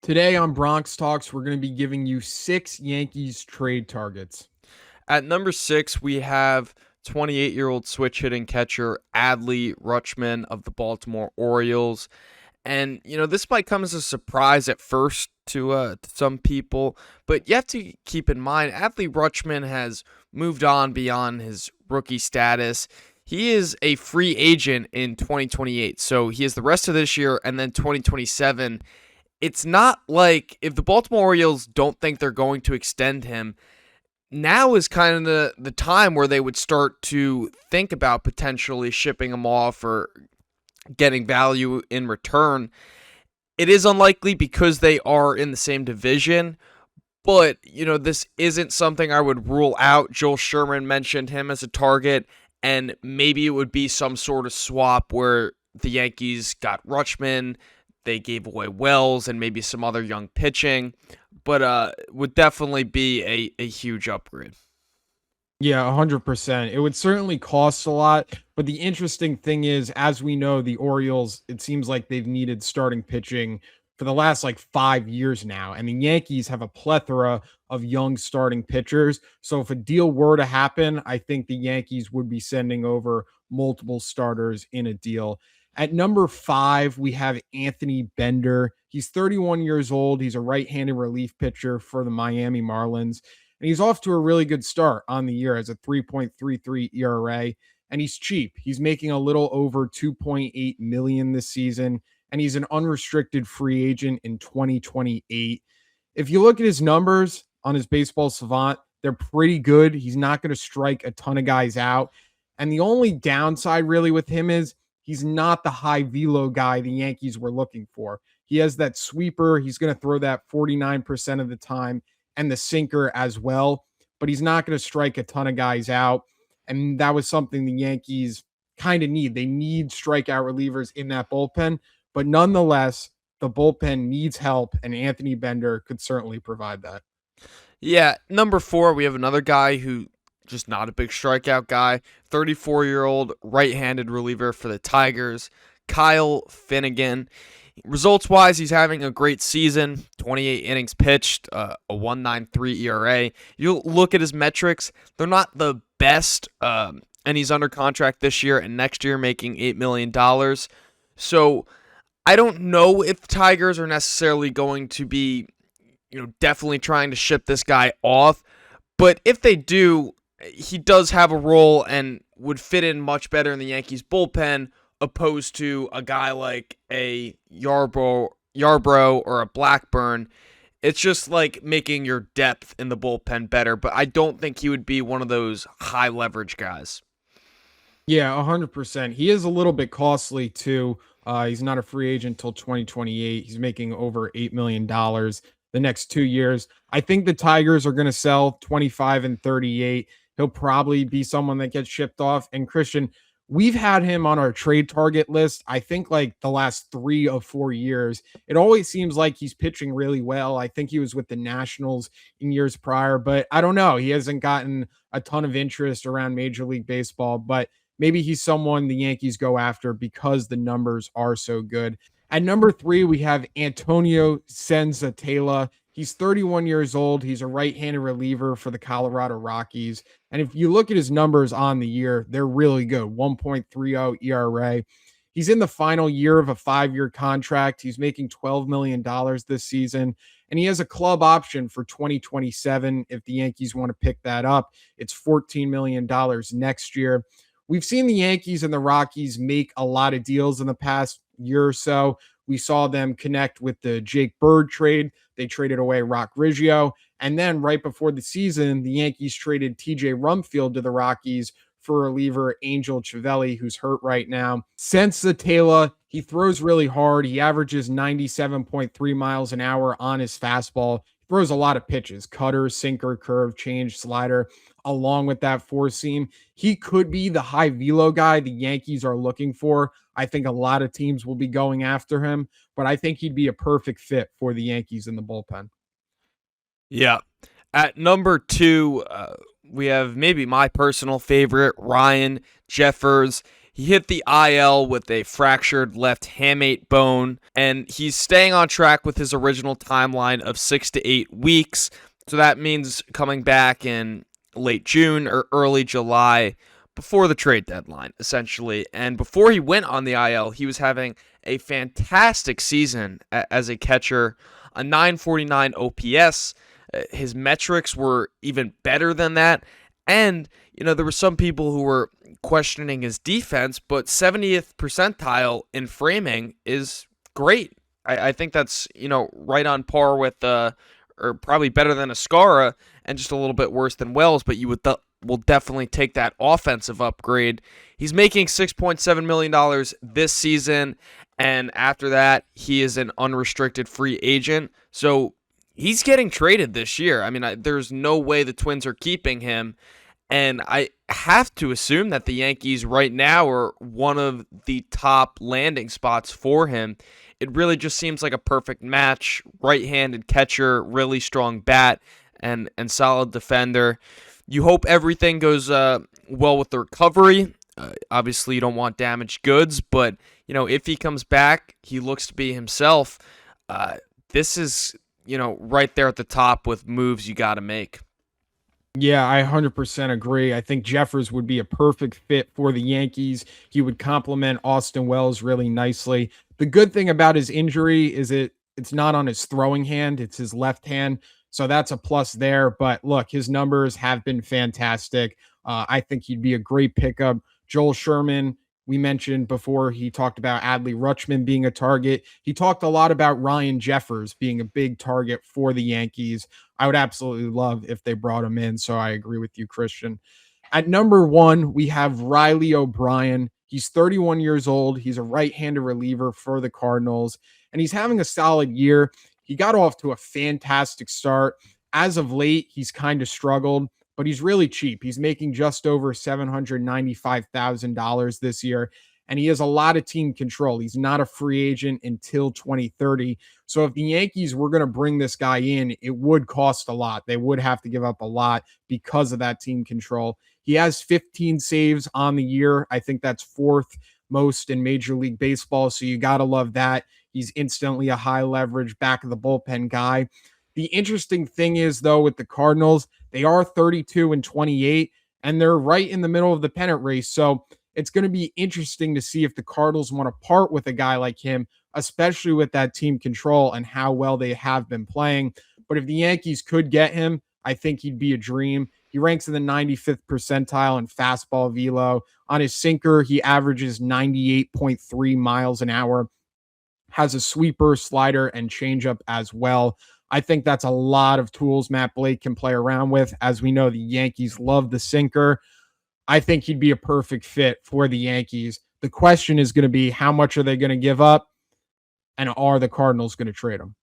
Today on Bronx Talks, we're going to be giving you 6 Yankees trade targets. At number 6, we have 28-year-old switch hitting catcher Adley Rutschman of the Baltimore Orioles. And, this might come as a surprise at first to some people, but you have to keep in mind Adley Rutschman has moved on beyond his rookie status. He is a free agent in 2028, so he has the rest of this year and then 2027. It's not like if the Baltimore Orioles don't think they're going to extend him, now is kind of the time where they would start to think about potentially shipping him off or getting value in return. It is unlikely because they are in the same division, but this isn't something I would rule out. Joel Sherman mentioned him as a target, and maybe it would be some sort of swap where the Yankees got Rutschman, they gave away Wells, and maybe some other young pitching, but would definitely be a huge upgrade. Yeah, 100%. It would certainly cost a lot. But the interesting thing is, as we know, the Orioles, it seems like they've needed starting pitching for the last 5 years now. And the Yankees have a plethora of young starting pitchers. So if a deal were to happen, I think the Yankees would be sending over multiple starters in a deal. At number 5, we have Anthony Bender. He's 31 years old. He's a right handed relief pitcher for the Miami Marlins. And he's off to a really good start on the year as a 3.33 ERA, and he's cheap. He's making a little over 2.8 million this season, and he's an unrestricted free agent in 2028. If you look at his numbers on his baseball savant, they're pretty good. He's not going to strike a ton of guys out. And the only downside really with him is he's not the high velo guy the Yankees were looking for. He has that sweeper. He's going to throw that 49% of the time and the sinker as well, but he's not going to strike a ton of guys out. And that was something the Yankees kind of need. They need strikeout relievers in that bullpen, but nonetheless, the bullpen needs help, and Anthony Bender could certainly provide that. Yeah, number 4, we have another guy who just not a big strikeout guy, 34-year-old right-handed reliever for the Tigers, Kyle Finnegan. Results wise, he's having a great season. 28 innings pitched, a 1.93 ERA. You look at his metrics; they're not the best, and he's under contract this year and next year, making $8 million. So I don't know if the Tigers are necessarily going to be, definitely trying to ship this guy off. But if they do, he does have a role and would fit in much better in the Yankees bullpen opposed to a guy like a Yarbrough or a Blackburn. It's just like making your depth in the bullpen better, but I don't think he would be one of those high leverage guys. Yeah, 100%. He is a little bit costly too. He's not a free agent until 2028. He's making over $8 million the next 2 years. I think the Tigers are going to sell 25 and 38. He'll probably be someone that gets shipped off. And Christian, we've had him on our trade target list, I think like the last 3 or 4 years. It always seems like he's pitching really well. I think he was with the Nationals in years prior, but I don't know. He hasn't gotten a ton of interest around Major League Baseball, but maybe he's someone the Yankees go after because the numbers are so good. At number 3, we have Antonio Senzatela. He's 31 years old. He's a right-handed reliever for the Colorado Rockies. And if you look at his numbers on the year, they're really good. 1.30 ERA. He's in the final year of a 5-year contract. He's making $12 million this season. And he has a club option for 2027 if the Yankees want to pick that up. It's $14 million next year. We've seen the Yankees and the Rockies make a lot of deals in the past year or so. We saw them connect with the Jake Bird trade. They traded away Rock Riggio. And then right before the season, the Yankees traded TJ Rumfield to the Rockies for reliever Angel Chivelli, who's hurt right now. Senzatela, he throws really hard. He averages 97.3 miles an hour on his fastball. He throws a lot of pitches, cutter, sinker, curve, change, slider, along with that four seam. He could be the high velo guy the Yankees are looking for. I think a lot of teams will be going after him, but I think he'd be a perfect fit for the Yankees in the bullpen. Yeah. At number 2, we have maybe my personal favorite, Ryan Jeffers. He hit the IL with a fractured left hamate bone, and he's staying on track with his original timeline of 6 to 8 weeks. So that means coming back in late June or early July before the trade deadline, essentially. And before he went on the IL, he was having a fantastic season as a catcher, a 949 OPS. His metrics were even better than that. And, there were some people who were questioning his defense, but 70th percentile in framing is great. I think that's, right on par with, or probably better than Ascara and just a little bit worse than Wells, but you will definitely take that offensive upgrade. He's making $6.7 million this season, and after that, he is an unrestricted free agent. So he's getting traded this year. I mean, there's no way the Twins are keeping him. And I have to assume that the Yankees right now are one of the top landing spots for him. It really just seems like a perfect match. Right-handed catcher, really strong bat, and solid defender. You hope everything goes well with the recovery. Obviously, you don't want damaged goods, but if he comes back, he looks to be himself. This is right there at the top with moves you got to make. Yeah, I 100% agree. I think Jeffers would be a perfect fit for the Yankees. He would complement Austin Wells really nicely. The good thing about his injury is it's not on his throwing hand, it's his left hand. So that's a plus there. But look, his numbers have been fantastic. I think he'd be a great pickup. Joel Sherman, we mentioned before, he talked about Adley Rutschman being a target. He talked a lot about Ryan Jeffers being a big target for the Yankees. I would absolutely love if they brought him in. So I agree with you, Christian. At number one, we have Riley O'Brien. He's 31 years old. He's a right-handed reliever for the Cardinals, and he's having a solid year. He got off to a fantastic start. As of late, he's kind of struggled, but he's really cheap. He's making just over $795,000 this year, and he has a lot of team control. He's not a free agent until 2030. So if the Yankees were going to bring this guy in, it would cost a lot. They would have to give up a lot because of that team control. He has 15 saves on the year. I think that's fourth most in Major League Baseball. So you got to love that. He's instantly a high leverage back of the bullpen guy. The interesting thing is, though, with the Cardinals, they are 32 and 28, and they're right in the middle of the pennant race. So it's going to be interesting to see if the Cardinals want to part with a guy like him, especially with that team control and how well they have been playing. But if the Yankees could get him, I think he'd be a dream. He ranks in the 95th percentile in fastball velo. On his sinker, he averages 98.3 miles an hour, has a sweeper, slider, and changeup as well. I think that's a lot of tools Matt Blake can play around with. As we know, the Yankees love the sinker. I think he'd be a perfect fit for the Yankees. The question is going to be, how much are they going to give up? And are the Cardinals going to trade him?